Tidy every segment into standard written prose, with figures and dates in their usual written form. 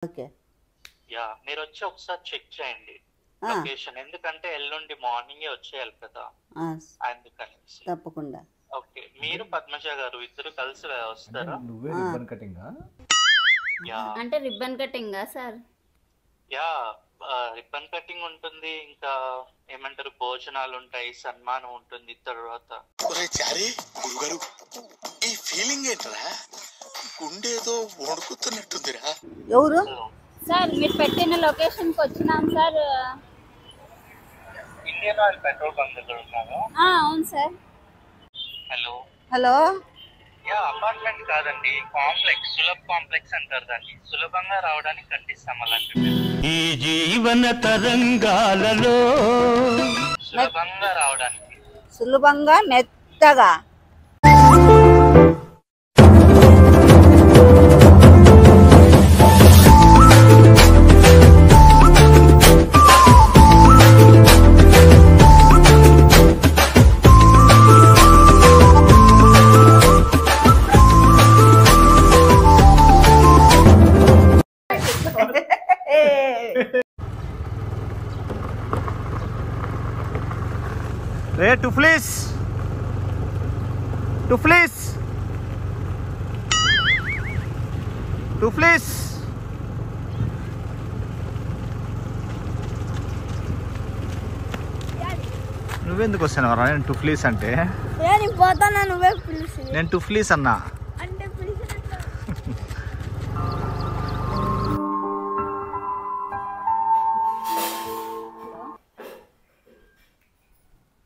Okay. Yeah మీరు వచ్చి ఒకసారి చెక్ చేయండి లొకేషన్, ఎందుకంటే ఎల్లుండి మార్నింగే వచ్చేయాలి కదా అందుకనేసి. తప్పకుండా. ఓకే, మీరు పద్మజ గారు ఇద్దరు కలిసి వస్తారా? నువ్వే రిబ్బన్ కటింగ్ అంటే రిబ్బన్ కటింగా సార్? యా రిబ్బన్ కటింగ్ ఉంటుంది, ఇంకా ఏమంటారు భోజనాలు ఉంటాయి, సన్మానం ఉంటుంది. తర్వాత గురుగారు ఈ ఫీలింగ్ ఏంట్రా, గుండేదో వణుకుతున్నట్టుందిరా. ఎవరు సార్? మీరు పెట్టిన లొకేషన్ కి వచ్చినాం sir. Indian oil petrol bunk దగ్గర ఉన్నాను. అవును sir. Hello hello. Yeah apartment కాదండి, కాంప్లెక్స్, సులభ్ కాంప్లెక్స్ అంటారు దాన్ని. సులభంగా రావడానికి కట్టిస్తాం అలాంటి ఈ జీవన తరంగాలలో సులభంగా రావడానికి. సులభంగా మెత్తగా. రే టుఫ్లీస్ టుఫ్లీస్ టుఫ్లీస్ నువ్వెందుకు వస్తున్నావు రా? నేను టుఫ్లీస్ అంటే నేను టుఫ్లీస్ అన్నా.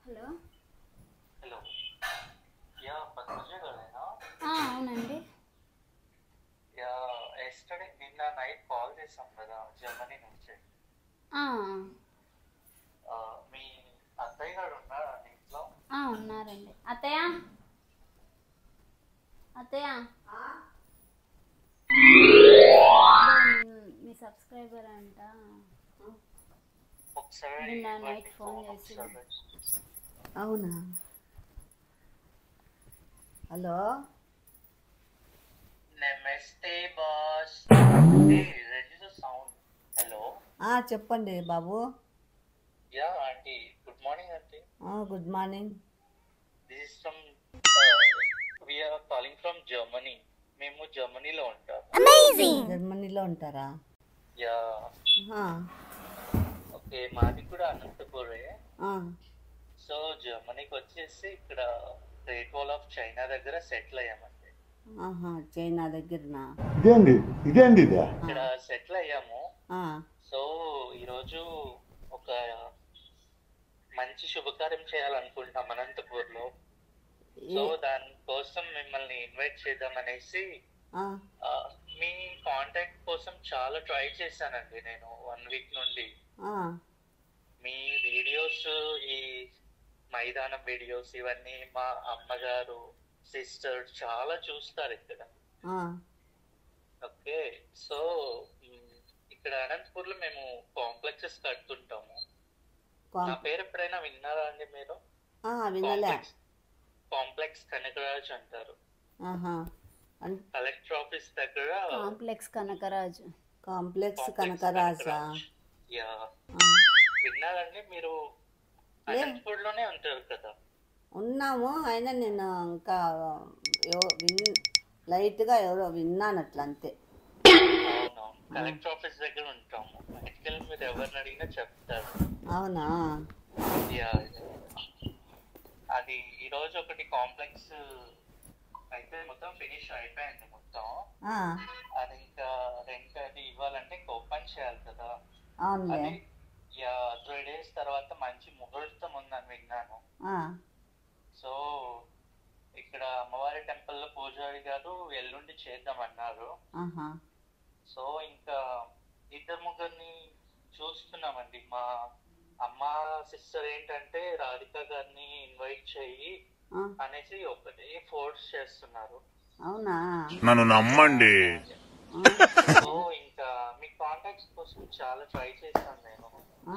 హలో. హలో యా పద్మజ గారేనా? అవునండి. యా ఎస్టర్డే నిన్న నైట్ కాల్ చేసాం కదా జర్మనీ నుంచి. మీ అత్తయ్య గారు ఉన్నారా ఇంట్లో? ఉన్నారండి. అత్తయ్య అత్తయ్య మీ సబ్స్క్రైబర్ అంట. ఒకసారి నిన్న నైట్ ఫోన్ చేసి. అవునా? హలో. నమస్తే బాస్. సౌండ్. హలో. చెప్పండి బాబు. Yeah aunty, good morning aunty. Good morning. This is from we are calling from Germany. మేము జర్మనీలో ఉంటాం. జర్మనీలో ఉంటారా? యా. ఓకే, మాది కూడా అనంతపురే. సో జర్మనీకి వచ్చేసి ఇక్కడ గ్రేట్ వాల్ ఆఫ్ చైనా దగ్గర సెటిల్ అయ్యామండి. చైనా దగ్గరనా? ఇక్కడ సెటిల్ అయ్యాము. సో ఈరోజు ఒక మంచి శుభకార్యం చేయాలనుకుంటున్నాం అనంతపూర్లో. సో దానికోసం మిమ్మల్ని ఇన్వైట్ చేద్దాం అనేసి మీ కాంటాక్ట్ కోసం చాలా ట్రై చేశానండి నేను 1 వీక్ నుండి. మీ వీడియోస్, ఈ మైదానం వీడియోస్ ఇవన్నీ మా అమ్మగారు, సిస్టర్ చాలా చూస్తారు ఇక్కడ. ఓకే, సో ఇక్కడ అనంతపూర్ లో మేము కాంప్లెక్సెస్ కడుతుంటాము. నా పేరు ఎప్పుడైనా విన్నారా అండి మీరు? కాంప్లెక్స్ కనకరాజ్ అంటారు. కలెక్టర్ ఆఫీస్ దగ్గర కాంప్లెక్స్ కనకరాజు. కాంప్లెక్స్ కనకరాజా? యా, విన్నారండి మీరు? అనంతపూర్ లోనే ఉంటారు కదా? ఉన్నాము, అయినా నేను ఇంకా లైట్గా ఎవరో విన్నాను అట్లా, అంతే. అవునవును, కలెక్టర్ ఆఫీస్ దగ్గర ఉంటాము. యాక్చువల్లీ మీరు ఎవరిని అడిగినా చెప్తారు. అవునా? యా, అది ఈరోజు ఒకటి కాంప్లెక్స్ అయితే మొత్తం ఫినిష్ అయిపోయింది మొత్తం. అది ఇంకా రెంట్ అది ఇవ్వాలంటే ఓపెన్ చేయాలి కదా. అది 3 days తర్వాత మంచి ముహూర్తం ఉందని విన్నాను. సో ఇక్కడ అమ్మవారి టెంపుల్ లో పూజారి గారు ఎల్లుండి చేద్దామన్నారు. సో ఇంకా 2-3 చూస్తున్నామండి. మా అమ్మ సిస్టర్ ఏంటంటే రాధిక గారిని ఇన్వైట్ చేయి అనేసి ఒకటే ఫోర్స్ చేస్తున్నారు. అవునా? నన్ను నమ్మండి. సో ఇంకా మీ కాంటాక్ట్స్ కోసం చాలా ట్రై చేశాను నేను.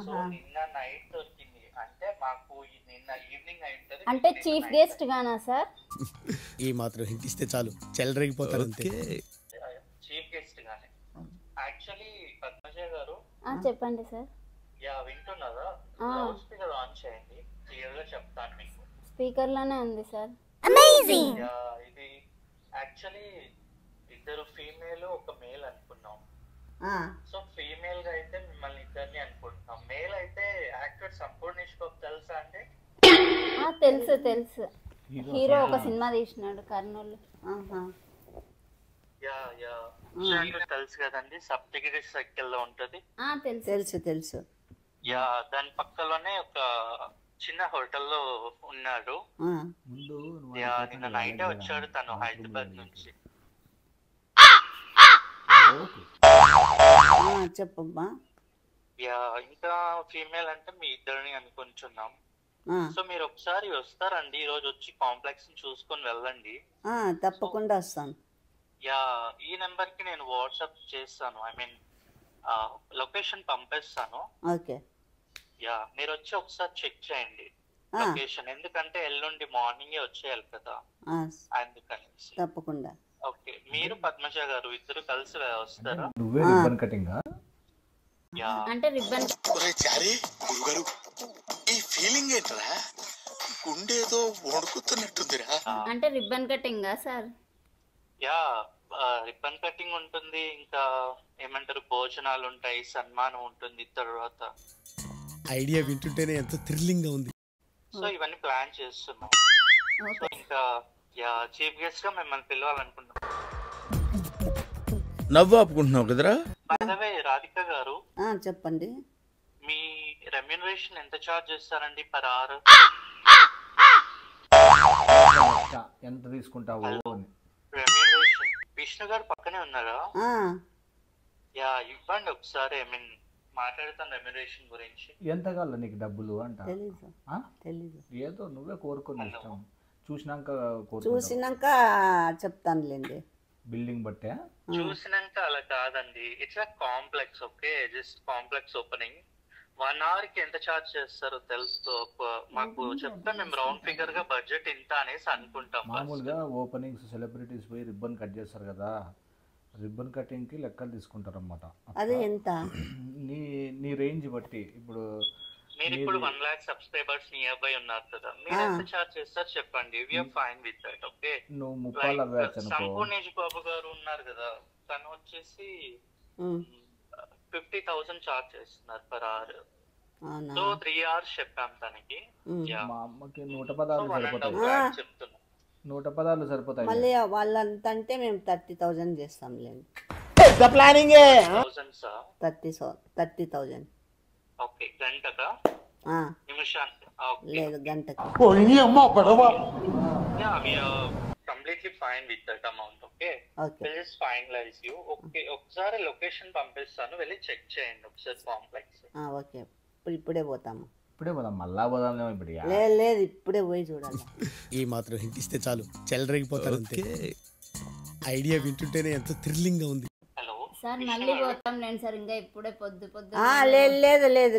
సో నిన్న నైట్ దొరికింది. అంటే మాకు నిన్న ఈవినింగ్ అయి ఉంటది. అంటే చీఫ్ గెస్ట్ గానా సార్? ఈ మాత్రం హింట్ ఇస్తే చాలు చెలరేగిపోతారు అంతే. చీఫ్ గెస్ట్ గానే. యాక్చువల్లీ పద్మజ గారు, చెప్పండి సార్. యా వింటున్నారా? లౌడ్ స్పీకర్ ఆన్ చేయండి, క్లియర్ గా చెప్తాను మీకు. స్పీకర్ లోనే ఉంది సార్. యా ఇది యాక్చువల్లీ ఇద్దరు ఫీమేల్ ఒక మేల్ అనుకున్నాం. సో ఫీమేల్ గా అయితే మిమ్మల్ని ఇద్దరిని అనుకుంటున్నాం. మేల్ అయితే యాక్టర్ సంపూర్ణేష్ బాబు తెలుసా అండి? తెలుసు తెలుసు, హీరో ఒక సినిమా తీసినాడు కర్నూలు. యా యా తెలుసు కదండి, సప్తగిరి సర్కిల్ లో ఉంటది. తెలుసు తెలుసు. యా దాని పక్కలోనే ఒక చిన్న హోటల్లో ఉన్నాడు. యా నిన్న నైటే వచ్చాడు తను హైదరాబాద్ నుంచి. చెప్పమ్మా. యా ఇంకా ఫీమేల్ అంటే మీ ఇద్దరిని అనుకుంటున్నాం. సో మీరు ఒకసారి వస్తారండి, ఈ రోజు వచ్చి కాంప్లెక్స్ చూసుకొని వెళ్ళండి. తప్పకుండా వస్తాను. యా ఈ నెంబర్ కి నేను వాట్సాప్ చేస్తాను, ఐ మీన్ లొకేషన్ పంపిస్తాను. ఓకే. యా మీరు వచ్చి ఒకసారి చెక్ చేయండి లొకేషన్, ఎందుకంటే ఎల్లుండి మార్నింగే వచ్చేయాలి కదా, అందుకని. తప్పకుండా. ఓకే, మీరు పద్మజ గారు ఇద్దరు కలిసి వస్తారా? నువ్వే రిబ్బన్ కటింగ్ యా అంటే రిబ్బన్. చారీ గురుగారు ఈ ఫీలింగ్ ఏంట్రా, గుండేదో వణుకుతున్నట్టుందిరా. అంటే రిబ్బన్ కటింగా సార్? యా రిబ్బన్ కటింగ్ ఉంటుంది, ఇంకా ఏమంటారు భోజనాలు ఉంటాయి, సన్మానం ఉంటుంది తర్వాత. ఐడియా వింటుంటేనే ఎంత థ్రిల్లింగ్ గా ఉంది. సో ఇవన్నీ ప్లాన్ చేస్తున్నాం. సో ఇంకా యా చీఫ్ గెస్ట్ గా మిమ్మల్ని పిలవాలనుకుంటున్నాం. నవ్వు ఆపుకుంటున్నావు కదరా. బై ద వే రాధిక గారు, చెప్పండి. మీ రెమ్యూనరేషన్ ఎంత చార్జ్ చేస్తారండి పర్ అవర్? ఎంత తీసుకుంటావు? రెమ్యూనరేషన్ విష్ణు గారు పక్కనే ఉన్నారా? యా ఇవ్వండి ఒకసారి, ఐ మీన్ మాట్లాడతాను రెమ్యూనరేషన్ గురించి. ఎంత కావాలి నీకు డబ్బులు అంట? తెలీదు. ఏదో నువ్వే కోరుకుని ఇష్టం, చూసినాక చెప్తానులేండి. బిల్డింగ్ బట్టే చూసినాక అలా కాదండి, it's complex. Okay, just complex opening 1 hour కి ఎంత చార్జ్ చేస్తారో తెలుసు మాకు చెప్తే మేము రౌండ్ ఫిగర్ గా బడ్జెట్ ఇంత అనేసి అనుకుంటాం. మామూలుగా ఓపెనింగ్స్ సెలబ్రిటీస్ పోయి రిబ్బన్ కట్ చేస్తారు కదా, రిబ్బన్ కటింగ్ కి లెక్కలు తీసుకుంటారు అన్నమాట. అదే ఎంత నీ రేంజ్ బట్టి. ఇప్పుడు మీరు ఇప్పుడు 1 lakh సబ్స్క్రైబర్స్ నియర్ బై ఉన్నారు కదా, మీరు ఎంత చార్జ్ చేస్తారు చెప్పండి, we are fine with that. Okay, నువ్వు సంపూర్ణేష్ బాబు గారు ఉన్నారు కదా, తను వచ్చేసి 50,000 చార్జ్ చేస్తున్నారు పర్ అవర్. సో 3 hours చెప్పాం తనకి. మా అమ్మకి 110 సరిపోతాయి, చెప్తున్నా 110 సరిపోతాయి. మళ్ళీ వాళ్ళంతా అంటే మేము 30,000 చేస్తాంలేండి. 30,000. ఓకే, గంటకా నిమిషానికి? లేదు, గంటకి. Completely fine with that amount. Okay, please finalise you. Okay, ఒకసారి లొకేషన్ పంపిస్తాను, వెళ్ళి చెక్ చేయండి ఒకసారి కాంప్లెక్స్. ఓకే, ఇప్పుడే పోతాము. ఇప్పుడే పోదాం, మళ్ళా పోదాం. ఇప్పుడు లేదు, ఇప్పుడే పోయి చూడాలి. ఈ మాత్రం హింట్ ఇస్తే చాలు, చెలరేగిపోతారు అంతే. ఐడియా వింటుంటేనే ఎంత థ్రిల్లింగ్ గా ఉంది. సార్ మళ్ళీ పోతాంలేండి సార్, ఇంకా ఇప్పుడే పొద్దు.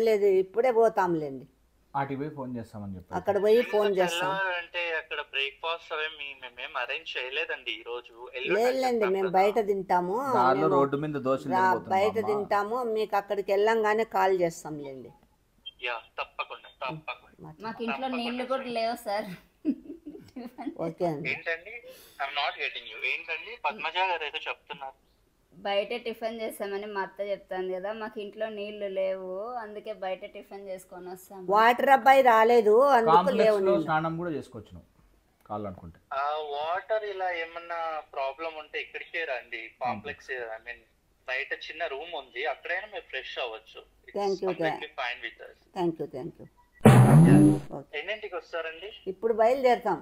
లేదు, ఇప్పుడే పోతాంలేండి. అటు పోయి ఫోన్ చేస్తామని చెప్పి అక్కడ పోయి ఫోన్ చేస్తాం. అంటే అక్కడ బ్రేక్ఫాస్ట్ అవి మేము అరేంజ్ చేయలేదండి ఈ రోజు. లేదండి, మేము బయట తింటాము, రోడ్డు మీద దోశలు బయట తింటాము. మీకు అక్కడికి వెళ్ళంగానే కాల్ చేస్తాంలేండి. యా తప్పకుండా. మాకు ఇంట్లో నీళ్లు కూడా లేవు సార్. ఓకే అండి. ఏంటండి, ఐఎమ్ నాట్ గెటింగ్ యూ. ఏంటండి పద్మజ గారు ఏదో చెప్తున్నారు? బయట టిఫిన్ చేస్తామని మా అత్త చెప్తాను కదా, మాకు ఇంట్లో నీళ్లు లేవు, అందుకే బయట టిఫిన్ చేసుకొని వస్తాం. వాటర్ అబ్బాయి రాలేదు, అందుకు లేవు. స్నానం కూడా చేసుకోవచ్చు నువ్వు కావాలనుకుంటే. వాటర్ ఇలా ఏమన్నా ప్రాబ్లం ఉంటే ఇక్కడికే రండి కాంప్లెక్స్. ఐ మీన్ బయట చిన్న రూమ్ ఉంది, అక్కడైనా మీరు ఫ్రెష్ అవ్వచ్చు. ఎన్నింటికి వస్తారండి? ఇప్పుడు బయలుదేరుతాం.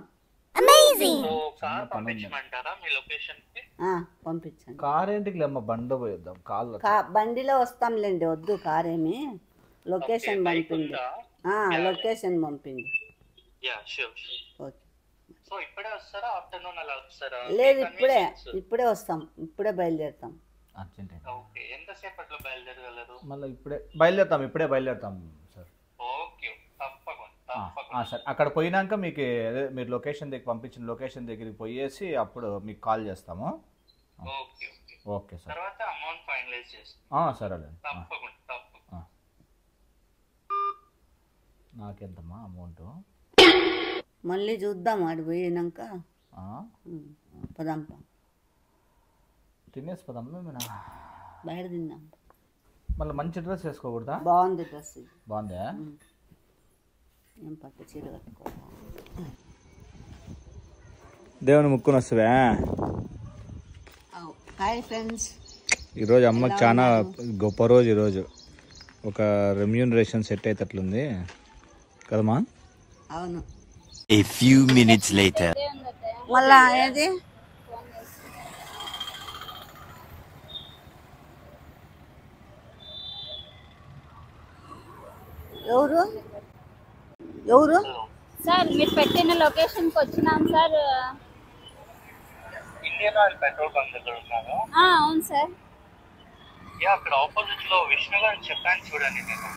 కార్ పంపించమంటారా మీ లొకేషన్ కి? పంపించండి. కార్ ఏంటికి లేమ్మ, బండిలో పోయిద్దాం. బండిలో వస్తాంలేండి, వద్దు కార్ ఏమి. లొకేషన్ పంపింది. లొకేషన్ పంపింది. సో ఇప్పుడే వస్తారా, ఆఫ్టర్నూన్ అలా వస్తారా? లేదు, ఇప్పుడే వస్తాం, ఇప్పుడే బయలుదేరుతాం. ఓకే, ఎంతసేపట్లో బయలుదేరగలరు? మళ్ళీ ఇప్పుడే బయలుదేరుతాం సార్. ఓకే, తప్పకుండా. సార్ అక్కడ పోయినాక మీకు మీరు లొకేషన్ దగ్గర పంపించిన లొకేషన్ దగ్గరికి పోయేసి అప్పుడు మీకు కాల్ చేస్తాము. Okay sir. తర్వాత అమౌంట్ ఫైనలైజ్ చేస్తాం. సరేలే. తప్పకుండా. నాకెంతమ్మా అమౌంట్? మళ్ళీ చూద్దాం ఆడు పోయినాక. పదాంప తినేసి పదమ్మా మేము బయట తిందాం. మళ్ళీ మంచి డ్రెస్ వేసుకోకూడదా? బాగుంది డ్రెస్. బాగుందా? ఏం పట్టు చీర కట్టుకోవాలి. దేవుని ముక్కుని వస్తావా? హాయ్ ఫ్రెండ్స్, ఈరోజు అమ్మకి చాలా గొప్ప రోజు. ఈరోజు ఒక రెమ్యూనరేషన్ సెట్ అయ్యేటట్లుంది కదమ్మా? అవును. A few minutes later. మళ్ళా ఏది ఎవరు ఎవరు? సార్ మీరు పెట్టిన లొకేషన్కి వచ్చినాం sir. Indian oil petrol bunk దగ్గర ఉన్నాను. అవును సార్. అక్కడ ఆపోజిట్ లో విష్ణు గారు చెప్పాను చూడండి. నేను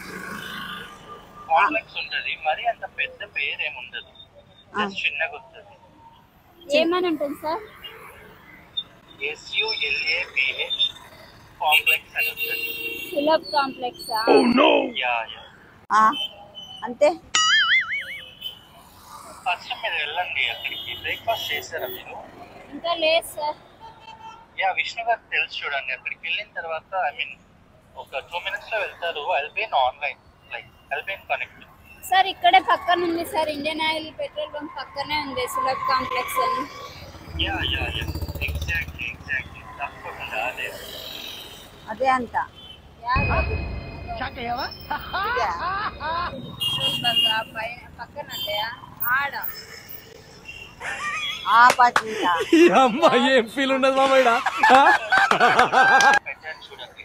కాంప్లెక్స్ ఉంటుంది, మరి అంత పెద్ద పేరు ఏముండదు, చిన్నగా ఉంటుంది. ఏమని ఉంటుంది సార్? SULAPH కాంప్లెక్స్ అని ఉంటుంది. సులభ్ కాంప్లెక్స్. అంతే. ఫస్ట్ మీరు వెళ్ళండి అక్కడికి. బ్రేక్ఫాస్ట్ చేశారా మీరు? ఇంకా లేదు సార్. విష్ణు గారు తెలుసు చూడండి. అక్కడికి వెళ్ళిన తర్వాత ఒక 2 minutes లో వెళ్తారు. I'll online I'll connect. Sir ఇక్కడే పక్కన ఉంది sir, Indian oil petrol bunk పక్కనే ఉంది సులభ్ కాంప్లెక్స్ అని. ఎగ్జాక్ట్లీ తప్పకుండా అదే అంట. పక్కన ఆడ ఏం ఫీల్ ఉండదు మామ. చూడండి.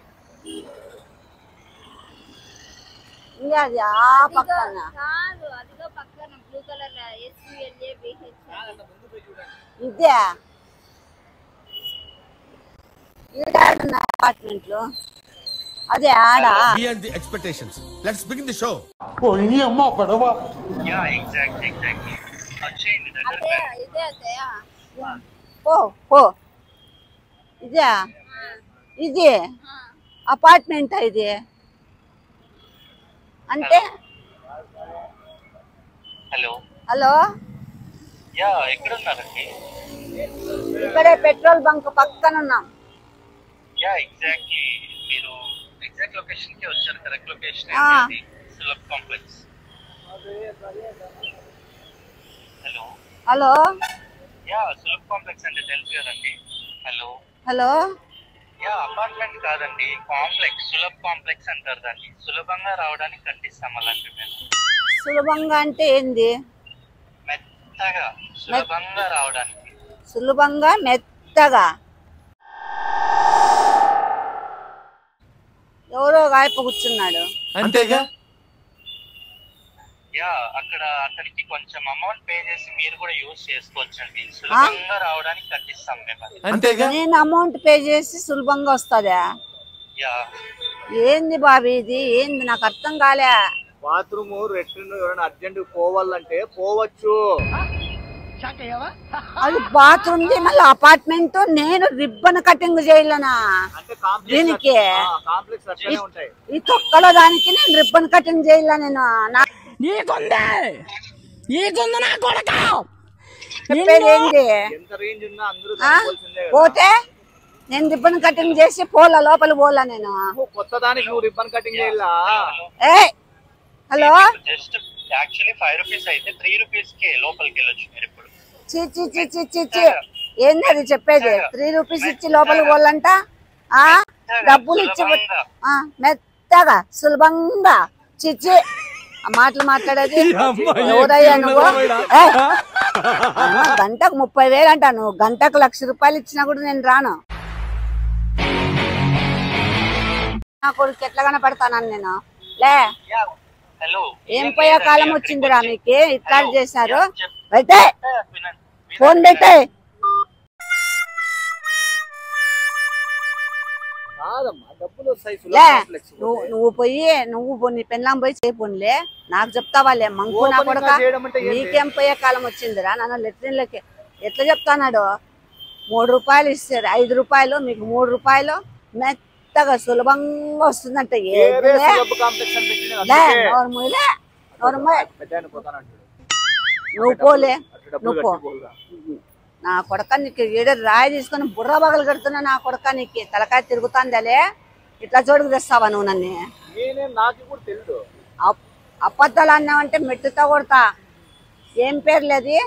ఇంకా అది ఆ పక్కన కాదు, అదిగో పక్కన బ్లూ కలర్ SULABH. ఇదే అపార్ట్మెంట్ లో. అదే ఆడ. Expectations. Let's begin the show. Exactly వచ్చేయండి దగ్గర. ఇదే అత్తయ్య. పో ఇదే. ఇది అపార్ట్మెంట్ ఇది అంటే. హలో ఎక్కడున్నారండి? ఇక్కడే పెట్రోల్ బంక్ పక్కన ఉన్నాం. ఎగ్జాక్ట్లీ మీరు ఎగ్జాక్ట్ లొకేషన్ కి వచ్చారు. Correct location Sulabh complex. Hello Sulabh complex అంటే తెలుసు కదండి. హలో అపార్ట్మెంట్ కాదండి, కాంప్లెక్స్. సులభ్ కాంప్లెక్స్ అంటారు దాన్ని. సులభంగా రావడానికి కట్టిస్తాం అలాంటి మేము. సులభంగా అంటే ఏంది? మెత్తగా, సులభంగా రావడానికి. సులభంగా మెత్తగా. ఎవరో గాయప కూర్చున్నాడు. అంతేగా. అక్కడ అతనికి కొంచెం అమౌంట్ పే చేసి మీరు కూడా యూజ్ చేసుకోవచ్చండి. సులభంగా రావడానికి కట్టిస్తాం మేము. అంతేగా. నేను అమౌంట్ పే చేసి సులభంగా వస్తుందా? ఏంది బాబీ ఇది? ఏంది నాకు అర్థం కాలే. బాత్రూమ్ రెస్టారెంట్ ఎవరైనా అర్జెంట్ పోవాలంటే పోవచ్చు. అది బాత్రూమ్ మళ్ళీ అపార్ట్మెంట్. నేను రిబ్బన్ కటింగ్ చేయలేనా దీనికి? ఈ తొక్కలో దానికి నేను రిబ్బన్ కటింగ్ చేయలే. నేను చెప్పేది ఏంటి? పోతే నేను రిబ్బన్ కటింగ్ చేసి పోలా, లోపల పోలా. నేను కొత్త దానికి నువ్వు రిబ్బన్ కటింగ్ చేయాలా? హలో, జస్ట్ యాక్చువల్లీ 5 రూపీస్ అయితే 3 రూపీస్ కి లోపలికి వెళ్ళొచ్చు మీరు ఇప్పుడు. ఏంది అది చెప్పేది? 3 రూపీస్ ఇచ్చి లోపలికి పోవాలంట. డబ్బులు ఇచ్చి మెత్తగా సులభంగా. చిచ్చి ఆ మాటలు మాట్లాడేది ఎవరయ్యా నువ్వు? గంటకు 30,000 అంట. నువ్వు గంటకు 1,00,000 రూపాయలు ఇచ్చినా కూడా నేను రాను. నా కొడుకు ఎట్లా కనపడతానని నేను లే. ఏం పోయే కాలం వచ్చిందిరా మీకు? ఇట్లా చేశారు. పెట్టే ఫోన్ పెట్టే. నువ్వు నీ పెళ్ళాం పోయి చేయపోన్లే. నాకు చెప్తావాలే మంకు నా కొడుక. నీకేం పోయే కాలం వచ్చిందిరా? నన్ను లెట్రిన్లకి ఎట్లా చెప్తాన్నాడు? 3 రూపాయలు ఇస్తారు, 5 రూపాయలు మీకు 3 రూపాయలు మెత్తగా సులభంగా వస్తుందంట. నువ్వు పోలే, నువ్వు పో. నా కొడక నీకు ఏదో రాయి తీసుకొని బుర్ర బగలు కడుతున్నా. నా కొడక నీకు తలకాయ తిరుగుతాందలే. ఇట్లా చోటుకు తెస్తావా నువ్వు నన్ను? అబద్ధాలు అన్నావంటే మెట్టుతో కొడతా. ఏం పేర్లు అది?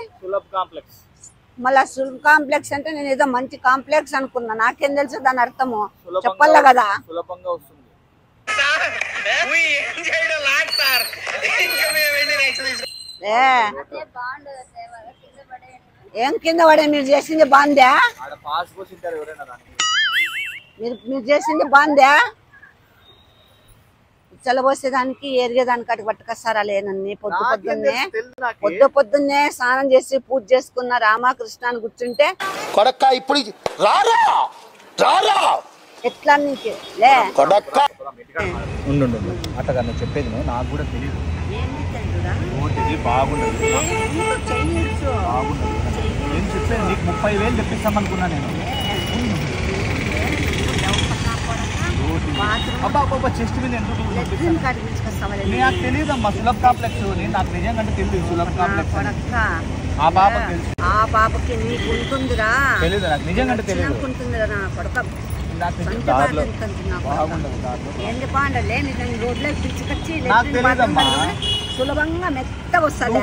మళ్ళా సులభ్ కాంప్లెక్స్ అంటే నేను ఏదో మంచి కాంప్లెక్స్ అనుకున్నా. నాకేం తెలుసు దాని అర్థము? చెప్పాలా కదా. ఏం కింద పడే? మీరు చేసింది బాందా? మీరు చేసింది బాందా? చల్లబోసేదానికి ఎరిగేదానికి అటు పట్టుకొస్తారా లేనన్ని? పొద్దున్నే స్నానం చేసి పూజ చేసుకున్న రామకృష్ణ అని కూర్చుంటే ఎట్లా నీకు లే? అట్లా నువ్వు చెప్పేది నాకు కూడా తెలియదు. బాగుండదు నేను చెప్పేది నీకు 30,000 తెప్పిస్తామనుకున్నా నేను. చెస్ట్ మీద ఎందుకు నాకు తెలియదమ్మా. సులభ్ కాంప్లెక్స్ నాకు నిజంగా తెలియదు. సులభ్ కాంప్లెక్స్ ఆ పాపకి నీకు ఉంటుందిరా. తెలియదు నాకు నిజంగా తెలియదు. సులభంగా మెత్తగా వస్తుంది.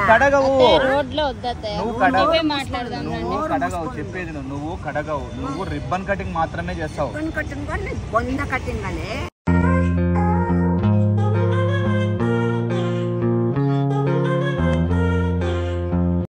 చెప్పేది నువ్వు కడగవు. నువ్వు రిబ్బన్ కటింగ్ మాత్రమే చేస్తావు. రిబ్బన్ కటింగ్ బొంద కటింగ్ అనే